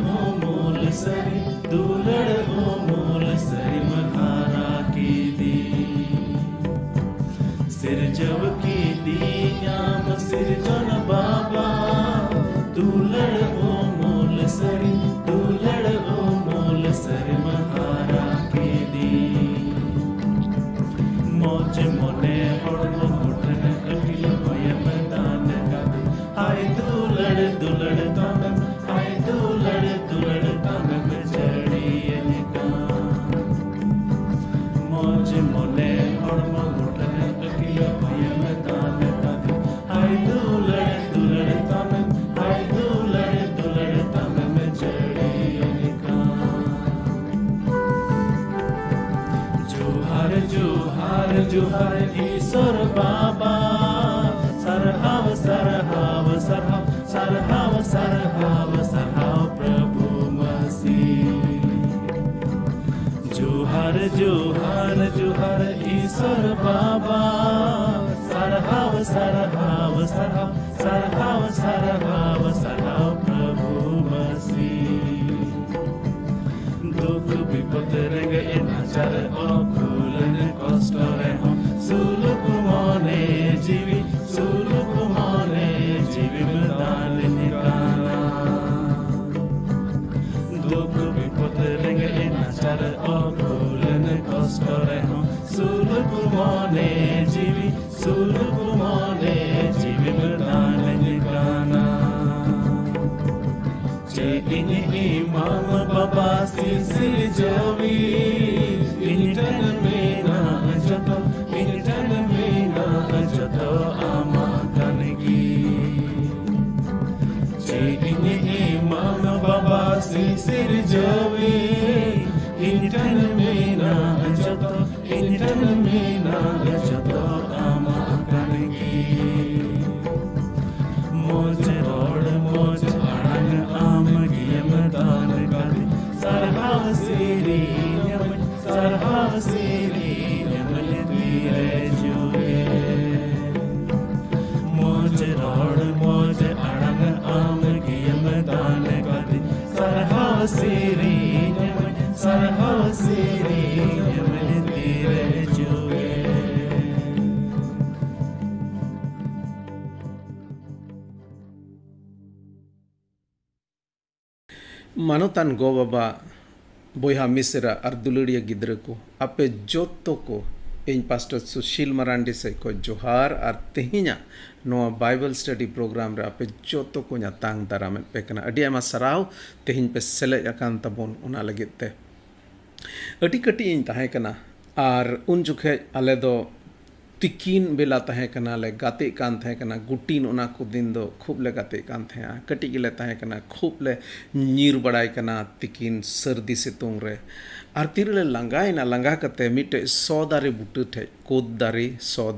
मोल सरी दुलड़ मोल सरी मखारा की दी सिर जब की दी न्याम सिर जन बाबा दुलड़ मोल सरी दुलड़ मोल सरी मखारा की दी मौज मोने हड़ो मुठन कटिल भय मैदान गाद हाय दुलड़ दुलड़ तान हाय दुलड़ दुलड़ तान चढ़ी का मौज मोने हड़ो मुठन कटिल भय मैदान गाद हाय दुलड़ दुलड़ तान हाय दुलड़ दुलड़ तान चढ़ी का जोहार जोहार जोहार ईश्वर बाबा सरहाव सरहाव सरहाव सरहाव सरहाव सरहाव प्रभु मसीह जोहार जोहार जोहार ईश्वर बाबा सरहाव सरहाव सरहाव सरहाव सरहाव सरहाव प्रभु मसीह दुख विपद रंग एनाचार अकुलन कष्ट रहो सुलभ मने जीवी सुलभ मने जीवी मदान निकाना दुख विपद रंग एनाचार अकुलन कष्ट रहो सुलभ मने जीवी सुलभ मने जीवी मदान निकाना इमाम बाबा सिर जवी इंटन में ना जतो आमा कनगी इमाम बाबा सिर जवी इंटन में ना जतो आमा कनगी मौज रोड मौज अड़ंग आम गियम दान गादी सरहाव सिरी नमन तीरे जुगे मौज रोड मौज अड़ंग आम गियम दान गादी सरहाव सिरी नमन तीरे जुगे मानोतान गो बाबा बोहा मिसरा और दुलड़िया गिद्र को आपे जोतो को इन पास्टर सुशील मरांडी से को जोहार और तेहिना नो बाइबल स्टडी प्रोग्राम रे आपे जोतो को nya tang daram pe kana adi ama sarau tehin pe sele akan tabon ona lagit te adi kati in tahe kana ar un jukhe ale do तिकीन बेला तहे कना ले गाते कान तहे कना गुटीन उना को दिन दो खूब ले गाते कान तहे कटी गिले तहे कना खूब ले नीर बड़ाई कना तिकीन सर्दी सितुंग रे आर तिरले लंगाई ना लंगा कते मिटे 100 दारे बुट्टे थे कोद दारे 100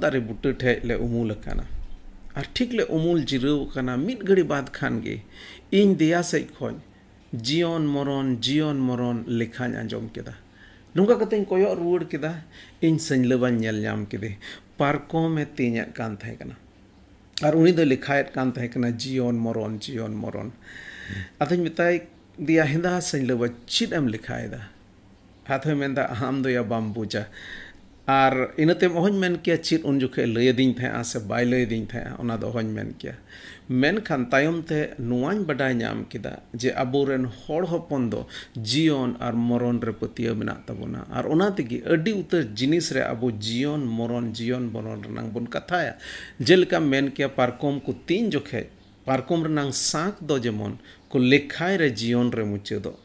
दारे बुट्टे थे ले उमूल कना आर ठीक ले उमूल जिरो कना मिट घड़ी बाद खान गे इन दिया से खोन जीवन मरण लेखान अंजम केदा नोंगा कते कोयो रुड़ केदा इन संलबा नेल नाम केदे पार्को में तीन कान थाय कना और उनी दो लिखायत कान थाय कना जीवन मरण अथन मिताय दिया हिंदा संलबा चिदम लिखायदा हाथ में मेंदा हम दो या बाम बुजा और इनते मोहन मेन किया चित उन जुखे लय दिन थे आसे बाय लय दिन थे ओना दो होन मेन किया मेन खान तायम ते नुआन बडाय नाम किदा जे अबोरेन होड़ होपन दो जीवन और मरण रे पतिया मेना तबोना और ओना तेगी अडी उतर जिनिस रे अबो जीवन मरण रनांग बन कथाया जेलका मेन किया पारकोम को तीन जोखे पारकोम रनांग साक दो जेमन को लेखाय रे जीवन रे मुचे दो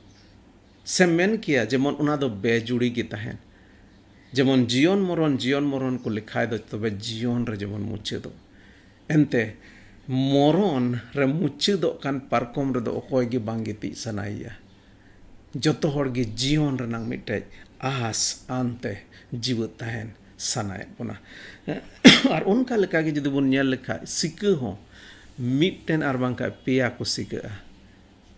से मेन किया जेमन ओना दो बेजुड़ी गी तहेन जेमन जीवन मरण को लिखाय दो तबे जीवन रे जेमन मुचे दो एनते मरण रे मुचे दो कान पारकोम रे दो ओकोय गी बांगी ती सनाइया जतो हर गी जीवन रे नांग मिटे आस आनते जीवत तहेन सनाय बना और उनका लेका गे जदि बन नेल लेखा सिक हो मिटन आर बांका पेया को सिका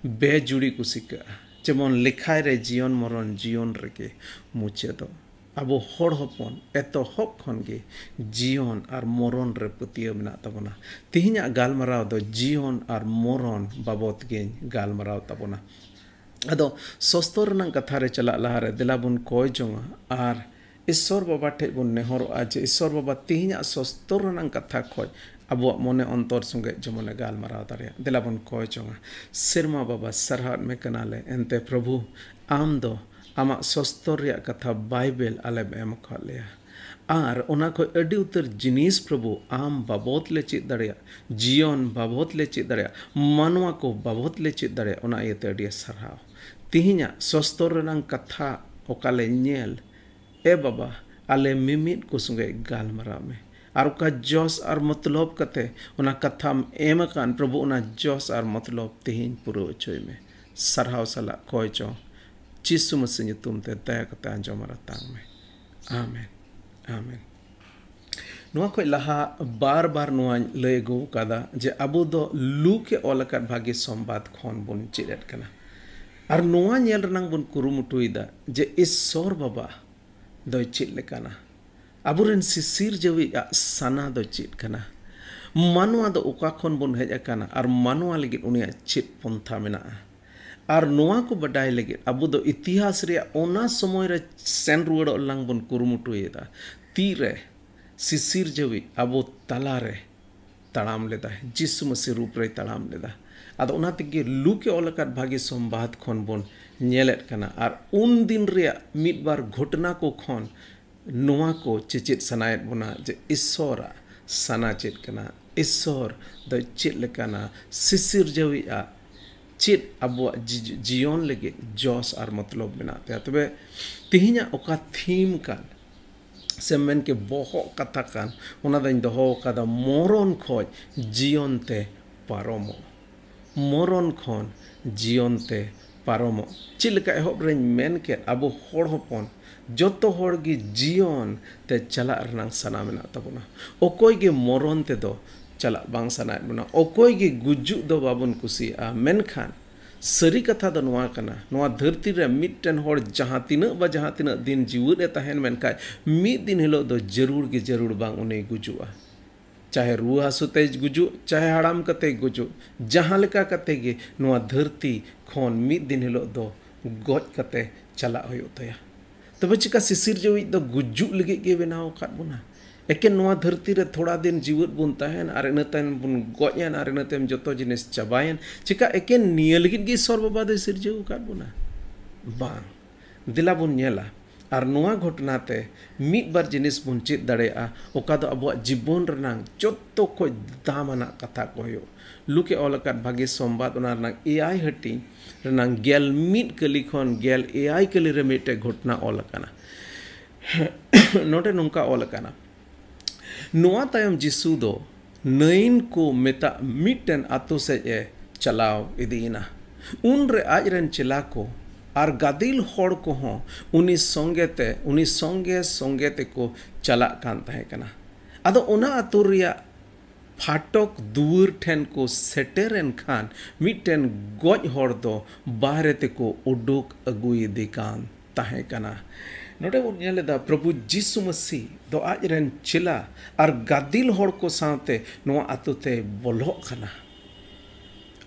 बेजुड़ी को सिका जेमन लिखाय रे जीवन मरण जीवन रे के मुचे दो abo hor hopon eto hop khon ge jion ar moron re putiya mena tabona tihinya galmarao do jion ar moron babot ge galmarao tabona ado sostor nang katha re chala lahare delabun koy jonga ar Isor baba te bun nehoro aje Isor baba tihinya sostor nang katha khoy abo mone ontor sunge jomone galmarao dare delabun koy jonga sirma baba sarhat me kanale ente prabhu am do ama sostorya katha Bible aleb em khalya ar ona ko adi utar jinis prabhu am babot le chit daria jion babot le chit daria manwa ko babot le chit daria ona yete adi sarhaw tihinya sostor nang katha okale nyel e baba ale mimit ko sunge galmara me ar ka jos ar matlab kate ona katham emakan prabhu ona jos ar matlab tihin puro choy me sarhaw sala koy cho Jisu Masih nyutum te daya kata anjom maratang me. Amen. Amen. Nuwa ko laha bar nuwa lego kada je abu do luke olakat bagi sombat khon bun chiret kana. Ar nuwa nyel renang bun kurumutuida je Isor baba do chit lekana. Aburen sisir jawi sana do chit kana. Manwa do uka khon bun hej akana ar manwa ligit unia chit pontha menaa. Ar noa ko badai lagi abu do itihas rea ona somoy re sen ruwad lang bun kurumutu yeda tire sisir jawi abu talare talam leda Jisu Masih rup re talam leda ado ona tege luke olakat bagi sombat khon bun nyelet kana ar un din rea midbar ghotna ko khon noa ko chichit sanayet buna je Isora sana chit kana Isor do chit lekana sisir jawi a chit abu jion lagi jos ar matlab menate tobe tihinya oka theme kan semen ke boho katakan ona dain doho kada moron khoj jion te paromo moron khon jion te paromo chilka ehob rein men ke abu hor hopon joto hor gi jion te chala rnang sana mena tabuna okoy ge moron te do chala bang sanat buna okoy ge guju do babun kusi a menkhan sari katha do noa kana noa dharti re mitten hor jaha tina din jiwut e tahen menkai mid din hilo do jarur ge jarur bang une gujua chahe ruwa hasute guju chahe haram kate guju jaha leka kate ge noa dharti khon mid din hilo do goj kate chala hoyo taya tobe chika sisir jawi do guju legi ge benaw kat buna eken noa dharti re thoda din jiwut bun tahen ar inaten bun goyan ar inatem joto jinis chabayan chika eken nielgit gi Isor baba de sirjeu kat buna bang dila bun nyela ar noa ghotna te mid bar jinis bun chit dareya oka do abo jibon renang joto ko damana katha koyo luke olakat bagi sombat ona renang AI hati renang gel mid kali khon gel AI kali re mite ghotna olakana note nungka olakana Noa tayam Jisu do nain ko meta mitten ato se e chalao idina unre ajren chilako ar gadil hor ko ho uni songe te ko chala kan tahe kana ado ona aturia phatok dur ten ko seteren khan mitten goj hor do bahre te ko uduk agui dikan tahe kana Note bun nyeleda Prabhu Jisu Masih do ajren chila ar gadil hor ko saute noa atute bolok kana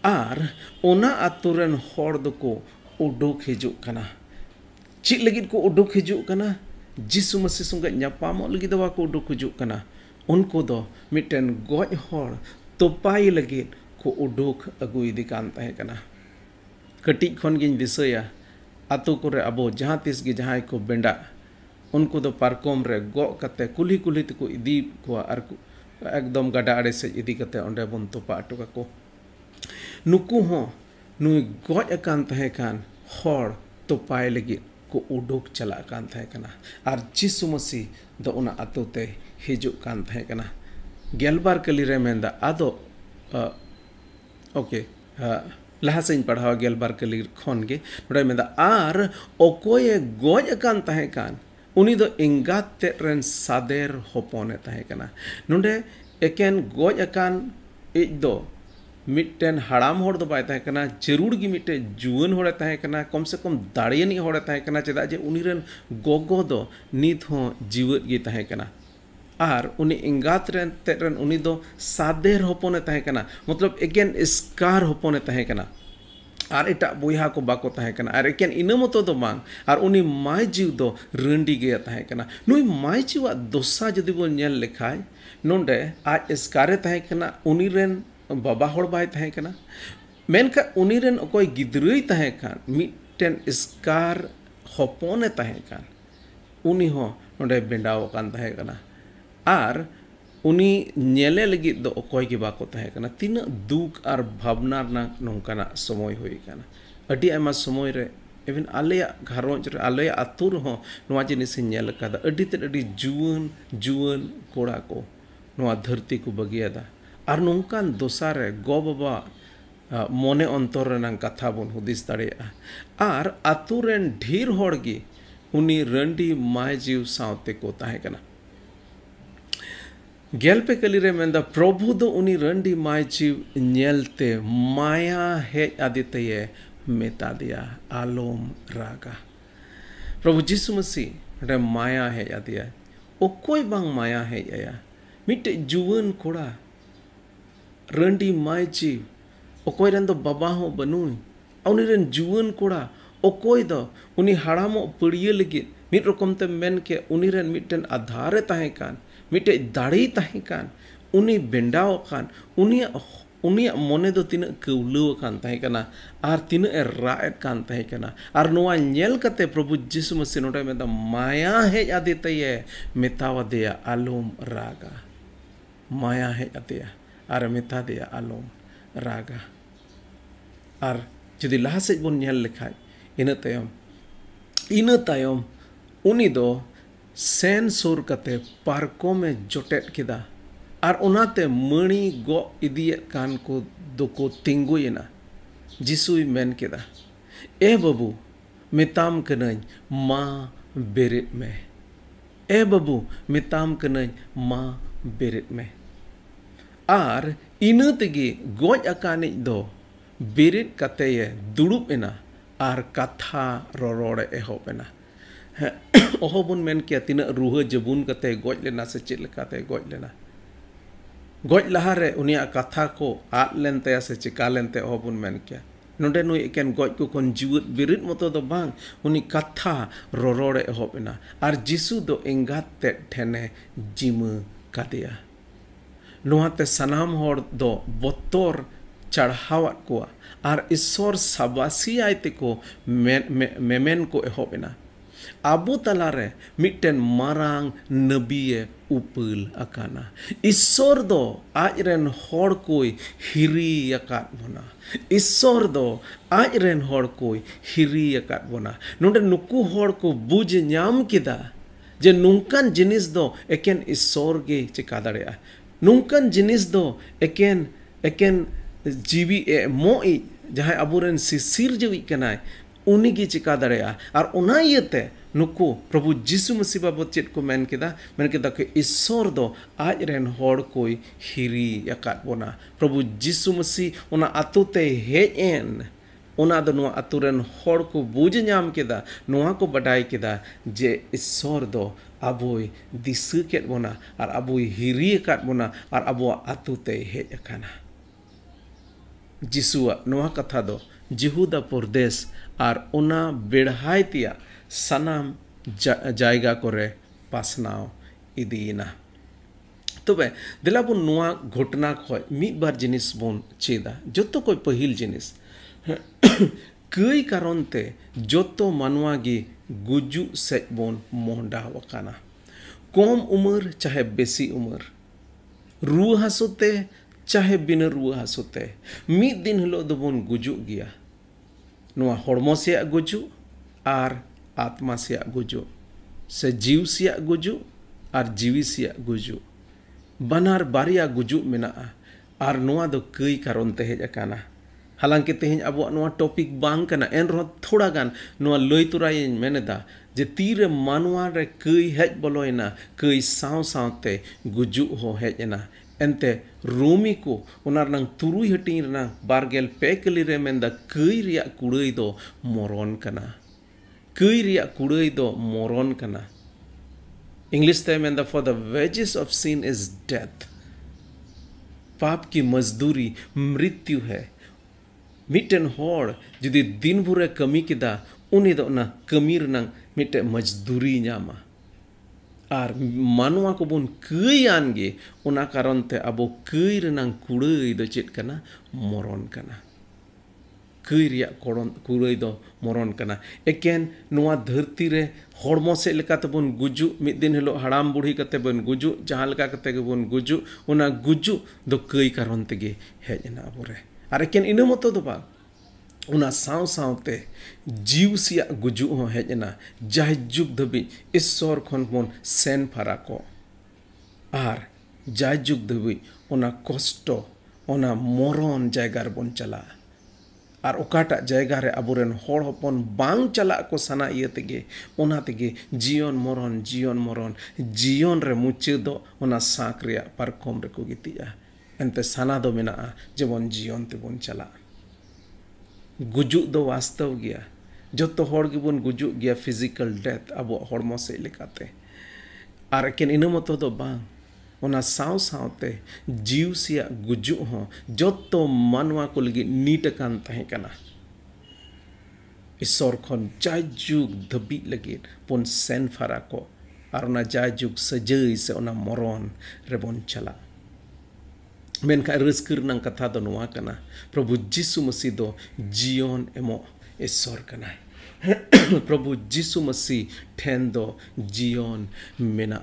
ar ona aturen hor do ko uduk hijuk kana chit legit ko uduk hijuk kana Jisu Masih sunga nyapamo lagi do ko uduk hijuk kana unko do mitten goj hor topai legit ko uduk agui dikan tahe kana katik khon gin disaya Atu kore abo jahan tis gi jahai ko benda unku do parkom re go kate kuli ko idi ko ar ekdom gada ade se idi kate onde bon topa atuka ko nuku ho nui goj akan tahe kan hor topai lagi ko uduk chala kan tahe kana ar Jisu Masih do ona atute hijuk kan tahe kana gelbar kali re menda ado okay laha sein padhaw gelbar kali khon ge nodai menda ar okoye goj akan tahe kan uni do ingat te ren sader hopone tahe kana nonde eken goj akan ik do मिट्टन हड़ाम होड़ दो bye तहे कना जरूर गी मिट्टे जुआन होड़े तहे कना कम से कम दाड़ियानी होड़े तहे कना चेदा जे उनीरन गोगो दो नीत हो जीवत गी तहे कना आर उनी इंगात रेन तेरन उनी दो सादेर होपोने तहे कना मतलब एकेन स्कार होपोने तहे कना आर एटा बोया को बाको तहे कना आर एकेन इना मतो दो बांग आर उनी माय जीव दो रंडी गे तहे कना नुई माय जीवा दोसा जदि बो नेल लेखाय नोंडे आज स्कारे तहे कना उनी रेन बाबा होड़ बाय तहे कना मेनका उनी रेन ओकोय गिदरई तहे कान मिट्टन स्कार होपोने तहे कान उनी हो नोंडे बेंडाव कान तहे कना आर उनी नेले लगी दो ओकोय गे बाको तहे कना तीना दुख आर भावना ना नोंकाना समय होई काना अडी आयमा समय रे इवन आलेया घरोंज रे आलेया आतुर हो नोआ जिनिस नेल कादा अडी ते अडी जुवन जुवन कोड़ा को नोआ धरती को बगियादा आर नोंकान दोसारे गो बाबा मोने अंतर रेनां कथा बोन हुदिस दाड़ेया आर आतुरेन ढेर होड़गी उनी रंडी माय जीव सावते को तहे कना गेलपे कली रे मेंदा प्रभु दो उनी रंडी माय जीव नेलते माया हेज आदिते मेता दिया आलोम रागा प्रभु जीसु मसीह रे माया हेज आदिया ओ कोई बांग माया हेज आया मिटे जुवन कोड़ा रंडी माय जीव ओ कोई रन दो बाबा हो बनुई उनी रन जुवन कोड़ा ओ कोई दो उनी हाड़ामो पड़िए लगी मिट रकम ते मेन के उनी रन मिटन आधारे तहे कान मिटे दाड़ी तहे कान उनी बेंडाव कान उनी मोने दो तीन कौलव कान तहे कना आर तीन राएट कान तहे कना आर नोआ नेल कते प्रभु जीसु मसीह नोडे में माया हेज आदिते मेतावा देया आलोम रागा माया हेज आदिया आर मेता देया आलोम रागा आर जुदी लहा सेज बोन नेल लेखाय इन तायम उनी दो सेन सुर कते पार्को में जोटेट किदा आर उनाते मणि गो इदिये कान को दोको तिंगुयना जिसुई मेन किदा ए बाबू मेताम कनई मा बेरेट में ए बाबू मेताम कनई मा बेरेट में आर इना तेगे गोज अकानिज दो बेरेट कते दुड़ुब एना आर कथा रोरोड़े एहोबेना ओहबुन मेन किया तीना रूह जबुन कते गोज लेना से चेद लेकाते गोज लेना गोज लहारे उनिया कथा को आद लेनते से चिका लेनते ओहबुन मेन किया नोडे नुई एकेन गोज को कोन जीवत बिरित मतो दो बांग उनी कथा रोरोड़े एहोबेना आर जिसु दो एंगाते ठेने जिम कादिया नोहाते सनाम होड़ दो बोतोर चढ़ावत को आर ईश्वर साबासी आयते को मेमेन को एहोबेना आबो तलारे मिट्टन मारांग नबीए उपल अकाना ईश्वर दो आज रेन होड़ कोई हिरी अकात बोना ईश्वर दो आज रेन होड़ कोई हिरी अकात बोना नोंडे नुकु होड़ को बुझ ᱧᱟᱢ किदा जे नुंकन जिनिस दो एकेन ईश्वर गे चिका दाड़ेया नुंकन जिनिस दो एकेन जीवी ए मोई जहां अबुरेन सिसिर जीवी कनाय उनी की चिका दाड़ेया आर उना इयते नुकु प्रभु जीसु मसीह बाबत चेद को मेन केदा के ईश्वर दो आज रेन होड़ कोई हिरी अकात बोना प्रभु जीसु मसीह उना आतुते हेज एन उना दो नुआ आतु रेन होड़ को बुझ ᱧᱟᱢ केदा नुआ को बडाय केदा जे ईश्वर दो अबोय दिसु केद बोना आर अबोय हिरी अकात बोना आर अबो आतुते हेज अकाना जिसुआ नुआ कथा दो जिहुदा प्रदेश आर उना बेढ़ाय तिया सनाम जायगा करे पासनाव इदीना तबे दिलाबुन नुआ घटना खय मिद बार जिनिस बोन चेदा जतो कोई पहिल जिनिस कई कारण ते जतो मानवा गे गुजु सेज बोन मोहडा वकाना कम उमर चाहे बेसी उमर रुआ हासुते चाहे बिना रुआ हासुते मिद दिन हिलो दोबोन गुजु गिया नुआ हड़मो सेया गुजु आर आत्मा से गुजु से जीव से गुजु और जीवी से गुजु बनार बारिया गुजु मेना आर नुआ दो कई कारण ते हेज अकाना हालांकि तेहन अब नुआ टॉपिक बांग कना एन रहो थोड़ा गान नुआ लई तुराय मेनेदा जे तीर मानवा रे कई हेज बोलोयना कई साव सावते गुजु हो हेजना एंते रोमी को उनारनांग तुरुई हटिंग रनांग बारगेल पे कली रे मेंदा कई रिया कुड़ई दो मोरन कना कई रिया कुड़ई दो मोरन कना इंग्लिश ते मेंदा for the wages of sin is death पाप की मजदूरी मृत्यु है मिटन होड़ जुदी दिन भरे कमी किदा उनी दो ना कमी रनांग मिटे मजदूरी न्यामा आर मानवा को बुन कई आनगे उना कारण ते अबो कई रनांग कुड़ई दो चेत कना मोरन कना कई रिया कुड़ई दो मोरन कना एकेन नुआ धरती रे हड़मो से लेका तबन गुजु मिद दिन हिलो हड़ाम बुढ़ी कते बन गुजु जहां लेका कते के बन गुजु उना गुजु दो कई कारण तेगे हेजना अबोरे आर एकेन इना मतो दो बा उना साव सावते जीव सिया गुजु हो हेजना जाय जुग धबी ईश्वर खन बन सेन फारा को आर जाय जुग धबी उना कष्ट उना मरण जायगार बन चला आर ओकाटा जायगा रे अबोरेन होड़ हपन बांग चला को सना इये तेगे उना तेगे जीवन मरण जीवन रे मुचे दो उना साक रिया पारकम रे को गितिया एंते सना दो मेना जेबन जीवन ते बन चला गुजु दो वास्तव गया जो तो होड़ गे बन गुजु गया फिजिकल डेथ अब हड़मो से लेकाते आर एकेन इना मतो दो बांग उना साव सावते जीव सिया गुजु हो जो तो मानवा को लगी नीट कान तहे कना ईश्वर खन जाय जुग धबी लगी पन सेन फारा को आर उना जाय जुग सजई से उना मरण रे बन चला मेनखा रस्कर नंग कथा दो नुआ कना प्रभु जीसु मसीह दो जीवन एमो ईश्वर कना प्रभु जीसु मसीह ठेन दो जीवन मेना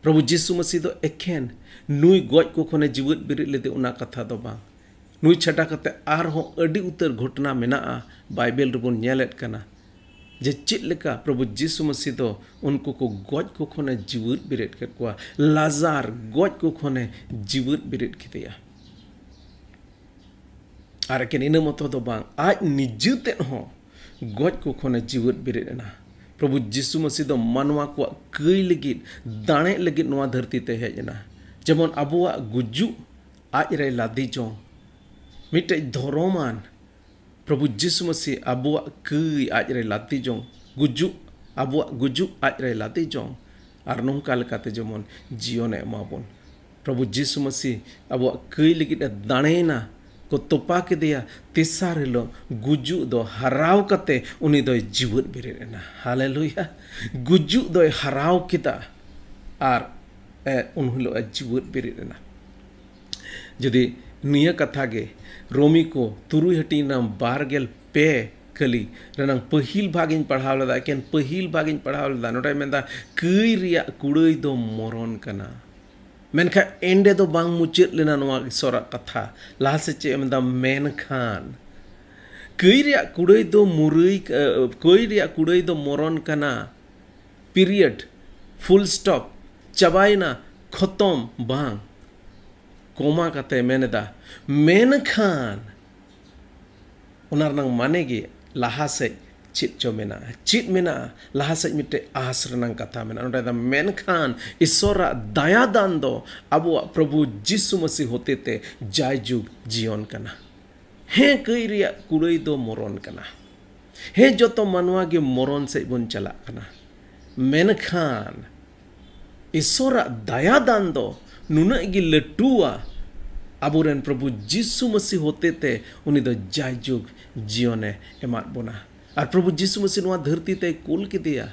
प्रभु जीसु मसीह दो एकेन नुई गज को खने जीवित बिरित लेदे उना कथा दो बांग नुई छटा कते आर हो अडी उतर घटना मेना बाइबल रेबन नेलेट कना जे चित लेका प्रभु जीसु मसीह दो उनको को गज को खने जीवित बिरित के कोआ लाजार गज को खने जीवित बिरित कितेया आर एकेन इना मतो दो बांग आज निजुते हो गज को खने जीवित बिरित ना प्रभु जीसु मसीह दो मानवा को कई लगी दाणे लगी नवा धरती ते हेजना जेमन अबुआ गुजु आज रे लादी जो मिटे धरोमान प्रभु जीसु मसीह अबुआ कई आज रे लादी जो गुजु अबुआ गुजु आज रे लादी जो आर नोंका लेकाते जेमन जीवन एमाबन प्रभु जीसु मसीह अबुआ कई लगी दाणे ना को तोपा के दिया तेसार हिलो गुजु दो हराव कते उनी दो जीवित बिरेना हालेलुया गुजु दो हराव किता आर उन हिलो जीवित बिरेना जदि निया कथा गे रोमी को तुरुई हटी नाम बारगेल पे कली रनंग पहिल भागिन पढ़ाव लदा केन पहिल भागिन पढ़ाव लदा नोटा मेंदा कई रिया कुड़ई दो मरण कना मेनखा एंडे दो बांग मुचित लेना नवा सोरा कथा लाहा से चे मेंदा मेनखान कई रिया कुड़ई दो मुरई कई रिया कुड़ई दो मरण कना पीरियड फुल स्टॉप चबाइना खत्म बांग कोमा कते मेनदा मेनखान उनार नंग मानेगे लाहा से चित जो मेना चित मेना लाहा से मिटे आस रनंग कथा मेना नोटा दा मेनखान ईश्वरा दया दान दो अब प्रभु जीसु मसीह होते ते जाय जुग जीवन कना हे कई रिया कुड़ई दो मरण कना हे जो तो मनवा गे मरण से बन चला कना मेनखान ईश्वरा दया दान दो नुना गे लटुआ अबुरेन प्रभु जीसु मसीह होते ते उनी दो जाय जुग जीवन एमात बोना और प्रभु जीसु मसीह नवा धरती ते कुल के दिया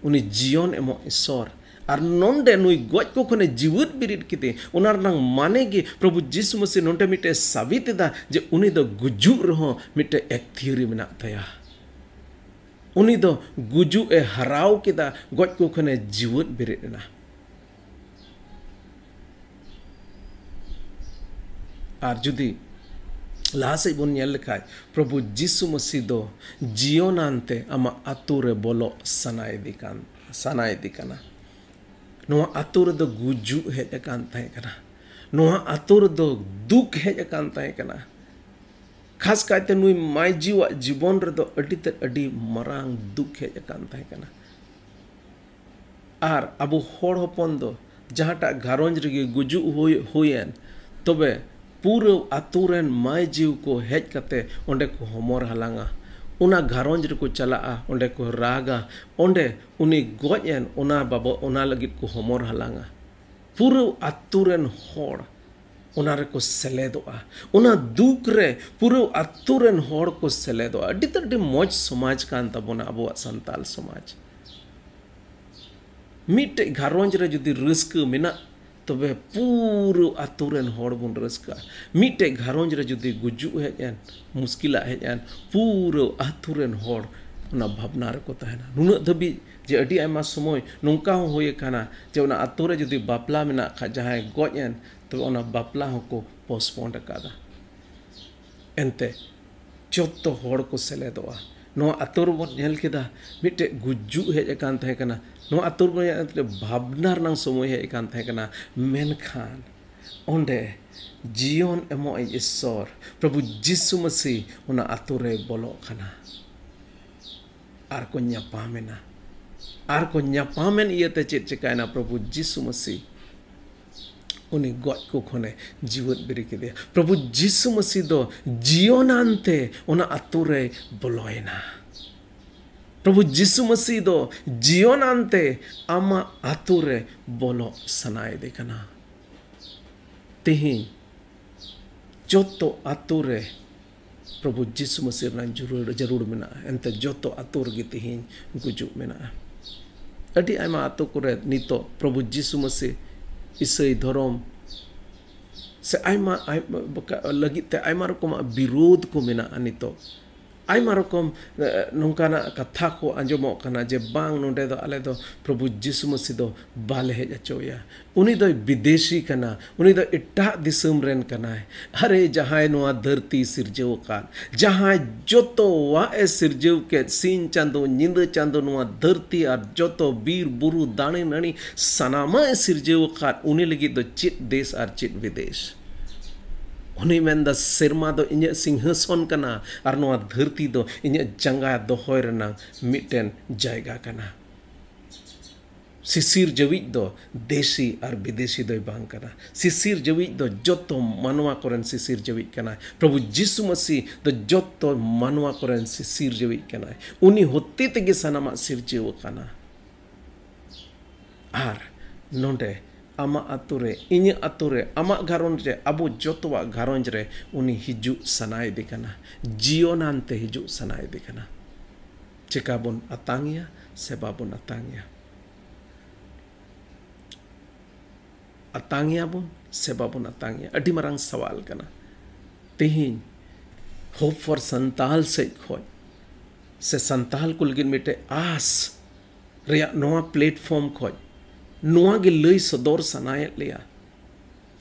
उनी जीवन एमो ईश्वर और नोंडे नुई गज को खने जीवित बिरित किते उनार नंग माने गे प्रभु जीसु मसीह नोंडे मिटे साबित दा जे उनी दो गुजु रहो मिटे एक थियोरी मेना तया उनी दो गुजु ए हराव केदा गज को खने जीवित बिरित ना और जुदी लासे बन नेल लेखाय प्रभु जीसु मसीह दो जीवनांते आमा आतुरे बोलो सनाय दिकाना नोआ आतुरे दो गुजु हेज अकान तहे कना नोआ आतुरे दो दुख हेज अकान तहे कना खास कायते नुई माय जीवा जीवन रे दो अडी मरांग दुख हेज अकान तहे कना आर अबो होड़ हपन दो जहाँटा घारोंज रे गुजु हुयन तबे पूरा आतुरेन माय जीव को हेज कते ओंडे को हमर हलांगा उना घारोंज रे को चला ओंडे को रागा ओंडे उनी गोजेन उना बाबा उना लगित को हमर हलांगा पूरा आतुरेन होड़ उना रे को सेलेदोआ उना दुख रे पूरा आतुरेन होड़ को सेलेदोआ अड्डी तड्डी मौज समाज कान तबोना अबो संताल समाज मिटे घारोंज रे जुदी रस्क मेना तबे पूरा आतुरेन होड़ बुन रस्का मिटे घारोंज रे जुदी गुजु हेजन मुश्किला हेजन पूरा आतुरेन होड़ उना भावना रे को तहना नुना धबी जे अड्डी आयमा समय नोंका होय काना जे उना आतु रे जुदी बापला मेना खा जहाय गोजेन तो उना बापला को पोस्टपोन कादा एंते जोतो होड़ को सेलेदोआ नो आतुर बन नेल केदा मिटे गुजु हेज कान तहे कना नो आतुर बन भावना रनांग समय हेज कान तहे कना मेनखान ओंडे जीवन एमो ईश्वर प्रभु यीशु मसीह उना आतुर रे बोलो खाना आर को न्यापामेना आर को न्यापामेन इयते चेत चिकायना प्रभु यीशु मसीह उन्हें गॉड को खोने जीवन बिरी के दिया प्रभु यीशु मसीह दो जीवनांते उना आतुरे बोलोयना प्रभु यीशु मसीह दो जीवनांते आमा आतुरे बोलो सनाए देखना तेही जोतो आतुरे प्रभु यीशु मसीह ना जरूर मेना एंते जोतो आतुर गी तेही गुजु मेना अडी आमा आतु करे नितो प्रभु यीशु मसीह इसई धर्म से आयमा लगी ते आयमा रकम विरोध को मेना नितो आयमा रकम नोंकाना कथा को आंजमो कना जे बांग नोंडे दो आले दो प्रभु यीशु मसीह दो बाले हेज अचोया उनी दो विदेशी कना उनी दो इट्टा दिसम रेन कना अरे जहां नोआ धरती सिरजेव कान जहां जोतो वा ए सिरजेव के सीन चांदो निंद चांदो नोआ धरती और जोतो बीर बुरु दाने नणी सनामा ए सिरजेव कान उनी लगी दो चित देश और चित विदेश उन्हीं में द सिरमा दो इन्हें सिंहासन कना और नोआ धरती दो इन्हें जंगा दोहोय रना मिटेन जायगा कना सिसिर जविज दो देशी और विदेशी दो बांग कना सिसिर जविज दो जोतो मानवा कोरन सिसिर जविज कना प्रभु यीशु मसीह दो जोतो मानवा कोरन सिसिर जविज कना उन्हीं होते तेगे सनामा सिरजेव कना आर नोंडे आमा आतुरे इन्य आतुरे आमा घारोंज रे अबो जोतवा घारोंज रे उनी हिजु सनाए दिखना जीवनांते हिजु सनाए दिखना चिकाबुन अतांगिया सेबाबुन अतांगिया अतांगिया बुन सेबाबुन अतांगिया अडी मरांग सवाल कना तेहिन होप फॉर संताल से खोज से संताल कुलगिन मिटे आस रिया नोआ प्लेटफॉर्म खोज नोआ गे लई सदोर सनायत लिया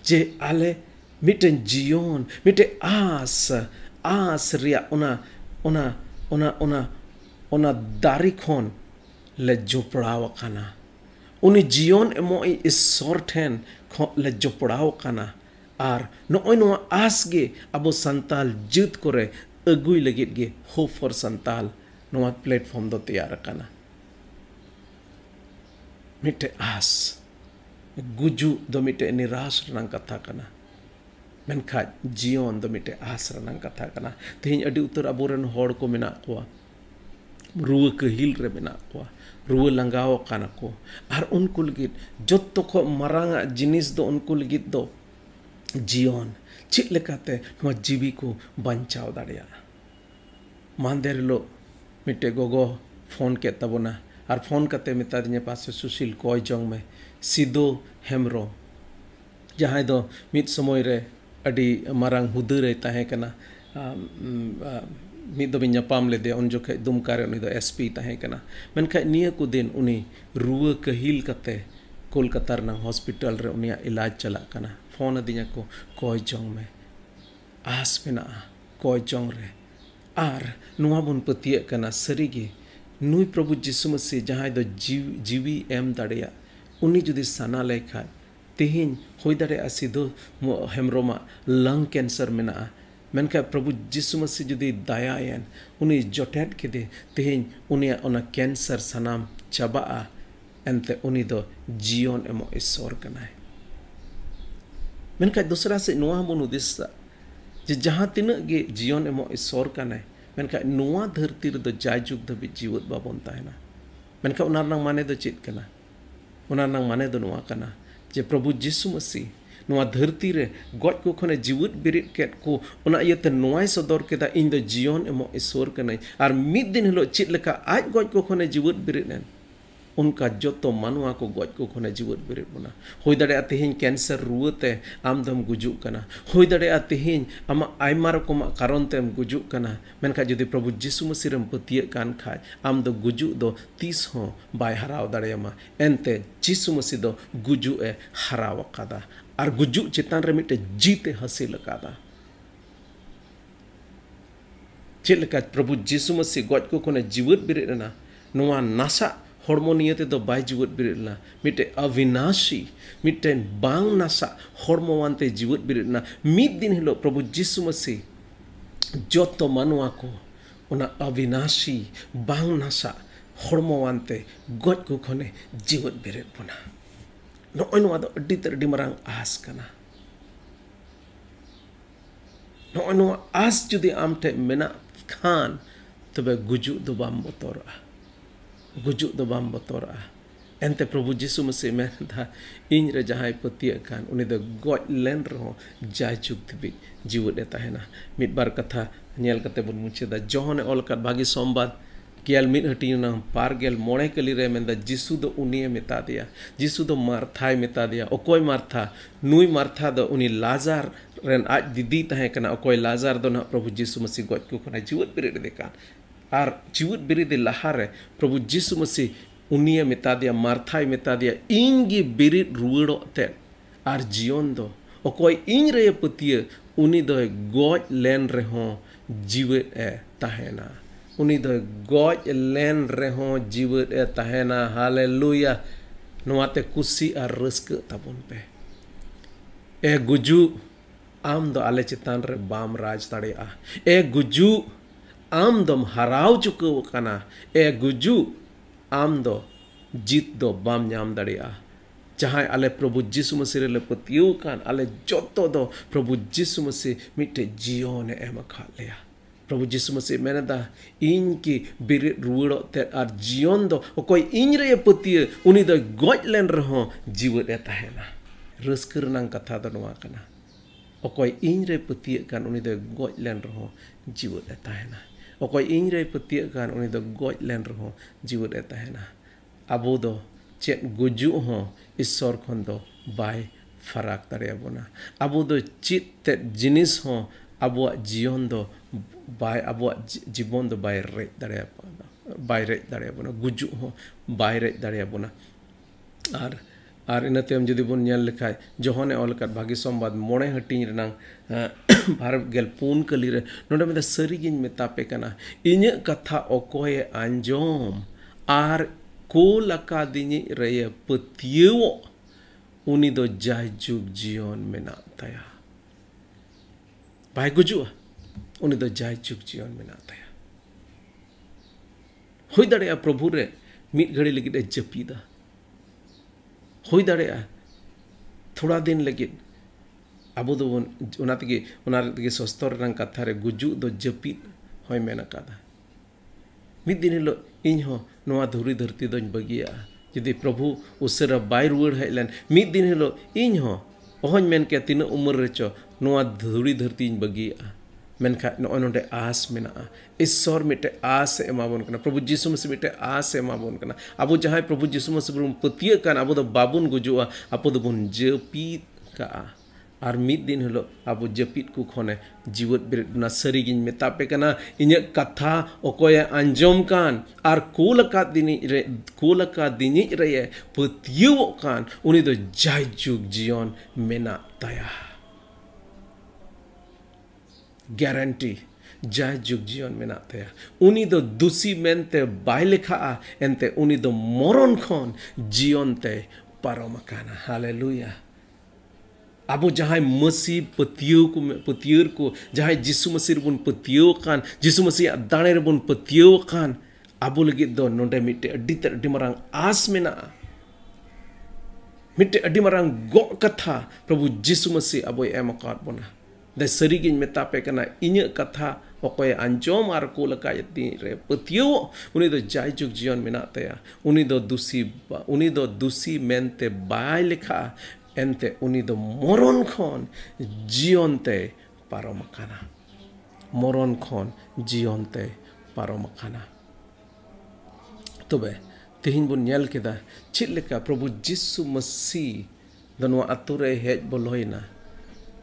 जे आले मिटेन जीवन मिटे आस रिया उना दारी खोन ले जोपड़ाव काना उनी जीवन एमो ईश्वर ठेन ले जोपड़ाव काना आर नोय नोआ आस गे अबो संताल जुत करे अगुई लगित गे होप फॉर संताल नोआ प्लेटफॉर्म दो तैयार काना मिटे आस गुजु दो मिटे निराश रनांग कथा कना मेनखा जीवन दो मिटे आस रनांग कथा कना तेहिं अडी उतर अबोरन होड़ को मेना कोआ रुआ कहिल रे मेना कोआ रुआ लंगाव काना को आर उनको लगित जोतो को मरांगा जिनिस दो उनको लगित दो जीवन चित लेकाते नोआ जीवी को बंचाव दाड़िया मांदेर लो मिटे गोगो फोन के तबोना और फोन करते मिता दिने पास सुशील कोई जोंग में सिदो हेमरो जहां दो मित समय रे अडी मारांग हुदर रे ताहे कना मित दो बिन्यापाम ले दे उन जो के दुमकार उनी दो एसपी ताहे कना मेनखा निया को दिन उनी रुआ कहिल कते कोलकाता रना हॉस्पिटल रे उनिया इलाज चला कना फोन दिया को कोई जोंग में आस मेना कोई जोंग रे आर नुआ बुन पतिया कना सरीगे नुई प्रभु यीशु मसीह जहां दो जीवी एम दाड़िया उनी जुदी साना लेखा तेहिं होई दाड़िया सिधो हेमरोमा लंग कैंसर मेना मेनका प्रभु यीशु मसीह जुदी दायायन उनी जोटेट के दे तेहिं उनिया ओना कैंसर सनाम चबा एंते उनी दो जीवन एमो ईश्वर कनाय मेनखा दूसरा से नुआ बन उद्देश्य जे जहाँ तिना गे जीवन एमो ईश्वर कनाय मेनखा नुआ धरती रे दो जायजुग धबी जीवत बाबन ताहेना मेनखा उनार माने दो चेत कना उनार माने दो नुआ कना जे प्रभु यीशु मसीह नुआ धरती रे गज को खने जीवत बिरित केट को उना इयते नुआय सदर केदा इन दो जीवन एमो ईश्वर कनाय आर मिद दिन हिलो चेत लेका आज गज को खने जीवत बिरित नेन उनका जोतो मानुआ को गज को खने जीवत बिरित बना होय दाड़े तेहिन कैंसर रुवते आम दम गुजु कना होय दाड़े तेहिन आमा आयमा रकम कारण तेम गुजु कना मेनखा जदि प्रभु यीशु मसीह रम पतिये कान खाय आम दो गुजु दो 30 हो बाय हराव दाड़ेमा एनते यीशु मसीह दो गुजु ए हराव कादा आर गुजु चितान रे मिटे जीते हासिल कादा चेलका प्रभु यीशु मसीह गज को खने जीवत बिरित ना नुआ नासा हॉर्मोनियते दो बाय जीवत बिरितना मिटे अविनाशी मिटे बांग नासा हॉर्मोवानते जीवत बिरितना मिद दिन हिलो प्रभु यीशु मसीह जोतो मानुआ को उना अविनाशी बांग नासा हॉर्मोवानते गज को खने जीवत बिरित बना नोय नुआ दो अड्डी मारांग आस कना नोय नुआ आस जुदी आमटे मेना खान तबे गुजु दो बाम बतोरा गुजु दो बाम बतोरा एनते प्रभु यीशु मसीह में था इन रे जहां पतिये कान उनी दो गज लेन रहो जायजुग धबी जीवत ताहेना मिद बार कथा नेल कते बन मुचेदा जोहने ऑल का भागी सोमबार गेल मिद हटिना पार गेल मोणे कली रे मेंदा यीशु दो उनिये मेता दिया यीशु दो मार्थाय मेता दिया ओकोय मार्था नुई मार्था दो उनी लाजार रेन आज दीदी ताहे कना ओकोय लाजार दो ना प्रभु यीशु मसीह गज को खना जीवत बिरित देकान आर जीवत बिरित लहारे प्रभु यीशु मसीह उनिये मेता दिया मार्थाय मेता दिया इंगी बिरित रुवड़ो ते आर जीवन दो ओकोय इन रे पतिये उनी दो गज लेन रे हो जीवत ए ताहेना उनी दो गज लेन रे हो जीवत ए ताहेना हालेलुया नोआते कुसी आर रस्क ताबन पे ए गुजु आम दो आले चितान रे बाम राज दाड़ेया ए गुजु आम दम हराव चुको कना ए गुजु आम दो जीत दो बाम नाम दाड़ेया जहां आले प्रभु यीशु मसीह रे पतियो कान आले जोतो दो प्रभु यीशु मसीह मिटे जीवन एम खालेया प्रभु यीशु मसीह मेनदा इन की बिरित रुवड़ो ते आर जीवन दो ओकोय इन रे पतिये उनी दो गज लेन रहो जीवत ए ताहेना रस्कर नंग कथा दो नवा कना ओकोय इन रे पतिये कान उनी दो गज लेन रहो जीवत ए ताहेना ओकोय इन रे पतिये कान उनी दो गज लेन रहो जीवत ए ताहेना अबो दो चेत गुजु हो ईश्वर खन दो बाय फराक दाड़ेयाबोना अबो दो चित ते जिनिस हो अबो जीवन दो बाय अबो जीवन दो बाय रे दाड़ेयाबोना गुजु हो बाय रे दाड़ेयाबोना आर इनाते हम जदि बन नेल लेखाय जोहने ऑलकात भागी सोमबाद मोणे हटिंग रेनांग भारत गेल पुन कली रे नोडे मेदा सरी गिन मेतापे कना इnye कथा ओकोय आंजोम आर को लका दिनी रे पतियो उनी दो जायजुग जीवन मेना ताया बाय गुजु उनी दो जायजुग जीवन मेना ताया होय दाड़ेया प्रभु रे मिद घड़ी लगिद जपीदा होय दाड़ेया थोड़ा दिन लगिद अब दो उनाते सस्तर रंग कथा रे गुजु दो जपीद होय मेना कादा मिद दिन हिलो इन हो नोआ धुरी धरती दोन बगिया जदि प्रभु उसरा बाय रुवड़ हेलन मिद दिन हिलो इन हो ओहन मेन के तीन उम्र रेचो नोआ धुरी धरती बगिया मेनखा नोंडे आस मेना ईश्वर मिटे आस एमाबन कना प्रभु यीशु मसीह मिटे आस एमाबन कना अब जहां प्रभु यीशु मसीह बन पतिये कान अब दो बाबुन गुजुआ अब दो बन जपीद का आर मिद दिन हिलो अब जपीद को खने जीवत बिरित बना सरी गिन मेतापे कना इnye कथा ओकोय आंजोम कान आर कोलका दिनी रे पतियो कान उनी दो जायजुग जीवन मेना ताया गारंटी जायजुग जीवन मेना ताया उनी दो दुसी मेनते बाय लेखा एनते उनी दो मरण खन जीवन ते पारम काना हालेलुया अब जहां मसीह पतियर को जहां यीशु मसीह बन पतियो कान यीशु मसीह दाणे बन पतियो कान अब लगे दो नोंडे मिटे अड्डी मारांग आस मेना मिट्टे अड्डी मरांग गो कथा प्रभु जिसु मसीह अबोय एम अकाद बोना दे सरीगिन मेतापे कना इन्य कथा ओकोय अंजोम आर को लकायती रे पतियो उनी दो जायजुग जीवन मेनातया उनी दो दुसी मेनते बाय लिखा एनते उनी दो मरण खन जीवनते पारमकाना मरण खन जीवनते पारमकाना तबे तेहिन बुन नेल केदा चित लेका प्रभु जिसु मसीह दनवा अतुरे हेज बोलोइना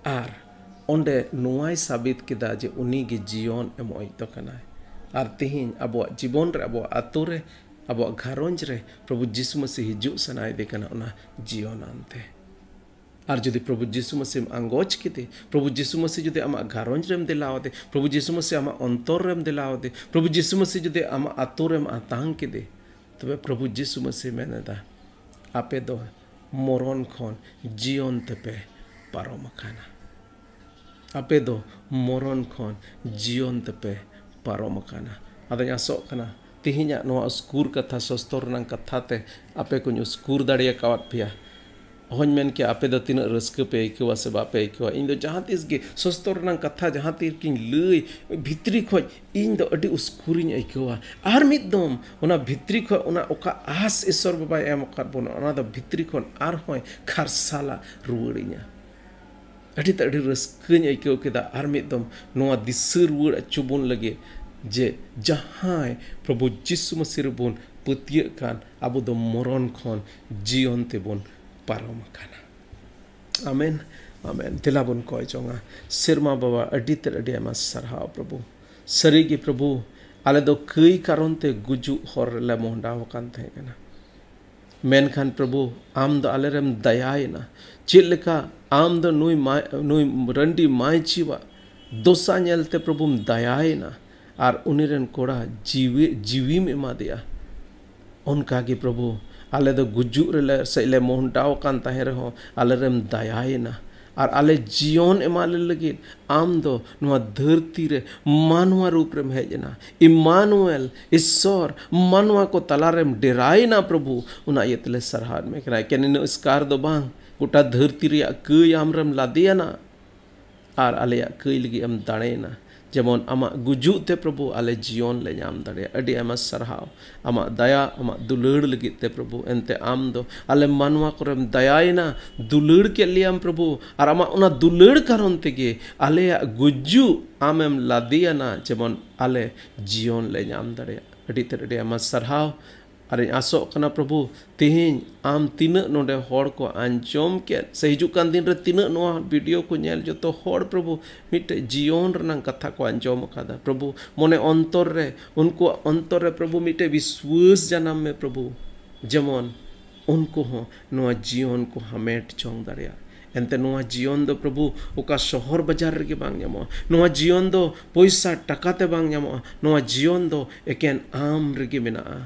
आर ओंडे नुआई साबित केदा जे उनी गे जीवन एमोय तो कना आर तेहिन अबो जीवन रे अबो अतुरे अबो घारोंज रे प्रभु जिसु मसीह हिजु सनाय दे कना ओना जीवन आनते आर जदि प्रभु जिसु मसीह अंगोच केते प्रभु जिसु मसीह जदि आमा घारोंज रेम दिलावते प्रभु जिसु मसीह आमा अंतर रेम दिलावते प्रभु जिसु मसीह जदि आमा अतुरेम आतांग केते तबे प्रभु जिसु मसीह मेनेदा आपे दो मरण खन जीवन तेपे पारमकाना आपे दो मरण खन जीवन तेपे पारमकाना आदो आसो कना तिहिना नोआ स्कूर कथा सस्तर नंग कथा ते आपे को स्कूर दाड़िया कावत पिया होन मेन के आपे दो तीन रस्क पे आइकवा से बापे आइकवा इन दो जहाँ तीस गे सस्तर नंग कथा जहाँ तीर किन लई भित्री खोज इन दो अडी स्कूरिन आइकवा आर मिद दम ओना भित्री खो ओना ओका आस ईश्वर बाबा एम अकाद बोना ओना दो भित्री खन आर होय खारसाला रुवड़िया अडी त अडी रस्कन आइकव केदा आर मिद दम नोआ दिसर रुवड़ अचुबोन लगे जे जहाँ प्रभु जिसु मसीह बोन पतिय कान आबो दो मरण खन जीवन ते बोन पारमकाना आमेन आमेन तिलाबुन कोय चोंगा सिरमा बाबा अडी ते अडी आमा सरहाव प्रभु सरीगी प्रभु आले दो कई कारण ते गुजु हर ले मोहडाव कान थे कना मेनखान प्रभु आम दो आलेरम दयायना चिलका आम दो नुई रंडी माय जीवा दोसा नेलते प्रभु दयायना आर उनिरन कोड़ा जीवी में मा दिया उनका की प्रभु आले दो गुजु रे से मोहडाव कान ताहे रहो आलेरम दयायना और आले जीवन एमाले लगे आम दो नुआ धरती रे मानवा रूप रे हेजना इमानुएल ईश्वर मानवा को तलारेम डेरायना प्रभु उना येतले सरहार में कराय केन नमस्कार दो बांग गोटा धरती रे कई आमरम लादियाना आर आले कई लगी हम दाड़ेना जेमन आमा गुजुते प्रभु आले जीवन ले नाम दाड़े अडी आमा सरहाव आमा दया आमा दुलड़ लगिते प्रभु एनते आम दो आले मानवा करम दयायना दुलड़ के लियाम प्रभु और आमा उना दुलड़ कारण तेगे आले गुजु आमेम लादियाना जेमन आले जीवन ले नाम दाड़े अडी ते अडी आमा सरहाव अरे आसो कना प्रभु तेहिन आम तीन नोडे होड़ को आंजोम के से हिजुकान दिन रे तीन नोआ वीडियो को नेल जो तो होड़ प्रभु मिटे जीवन रना कथा को आंजोम कादा प्रभु मोने अंतर रे उनको अंतर रे प्रभु मिटे विश्वास जन्म में प्रभु जेमन उनको हो नोआ जीवन को हमेट चोंग दाड़िया एनते नोआ जीवन दो प्रभु ओका शहर बाजार रे बांग ᱧᱟᱢᱚᱜᱼᱟ नोआ जीवन दो पैसा टकाते बांग ᱧᱟᱢᱚᱜᱼᱟ नोआ जीवन दो एकेन आम रे मेनाआ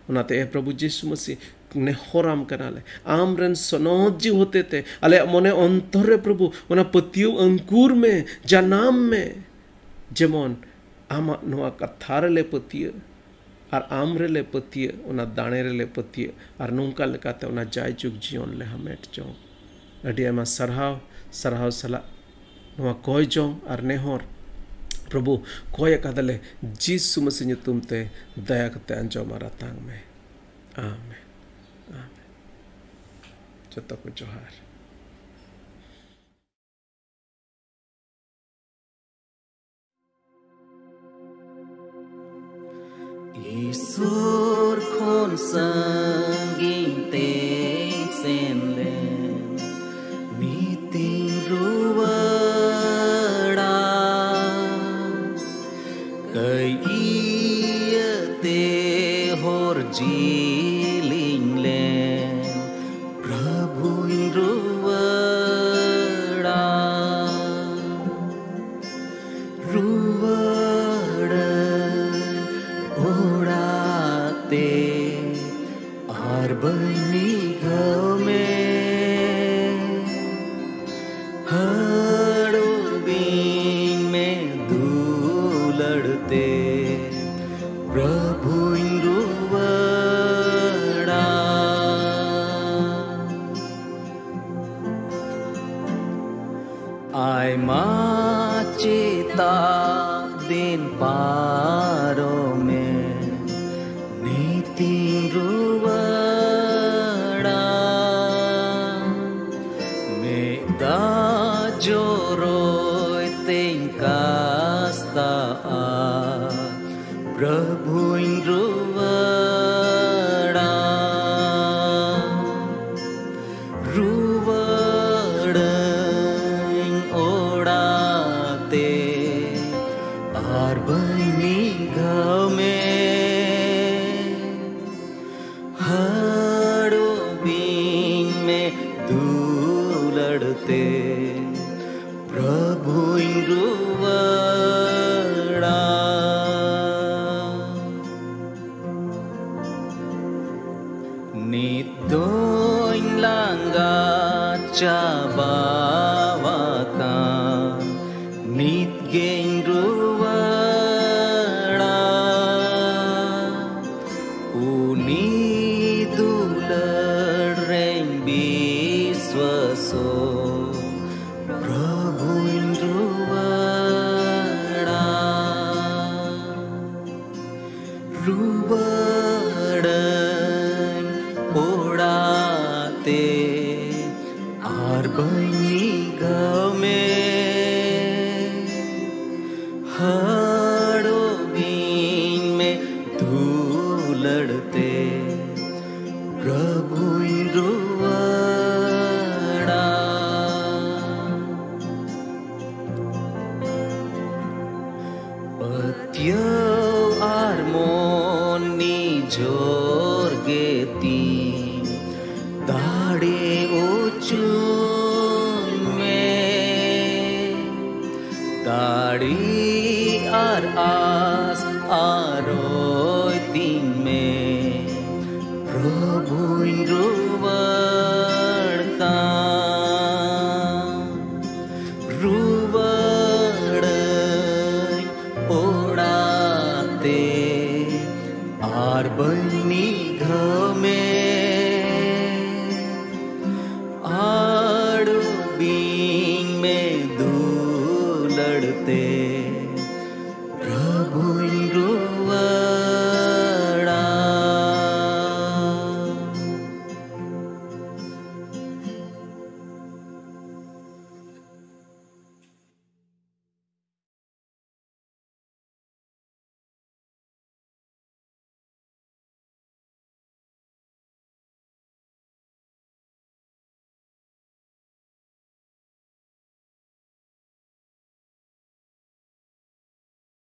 उनाते प्रभु जिसु मसीह ने होराम कनाले आमरन सनोजी होते थे अले मने अंतर प्रभु उना पतियो अंकुर में जनाम में जेमन आमा नोआ कथार ले पतिय और आमरे ले पतिय उना दाणे ले पतिय और नोंका लेकाते उना जायजुग जीवन ले हमेट जो अडी आमा सरहाव सरहाव सला नोआ कोय जो और नेहर प्रभु कोय कदले जिसु मसीह ᱧᱩᱛᱩᱢ ते दया कते अंजो मारा तांग में आमेन आमेन जतो को जोहार ईश्वर खोन संगीन ते सेनले मीटिंग रुवड़ा कई ते होर जीलिंगले प्रभु रुवड़ा रुवड़ा ओड़ाते आर बनी घाव में हड़ो बीन में धूलड़ते प्रभु रुवड़ा प्रभु रुवड़ा रुवड़न ओड़ाते आर बनी घाव में हाड़ो बीन में दुलड़ते प्रभु रुवड़ा Nito'y langga cabawaka nit geng ruwada unidular reng biswaso Prabhu ruwada ruwada ओड़ाते आर बनी गाँव में हाड़ो बीन में धूलड़ते प्रभु रुवड़ा पत्यो आर मोनी जोर गेती दाड़े उचून में दाड़ी आर आस आरोय तीन में प्रभु रुवड़ता रुवड़न ओड़ाते आर बनी घाव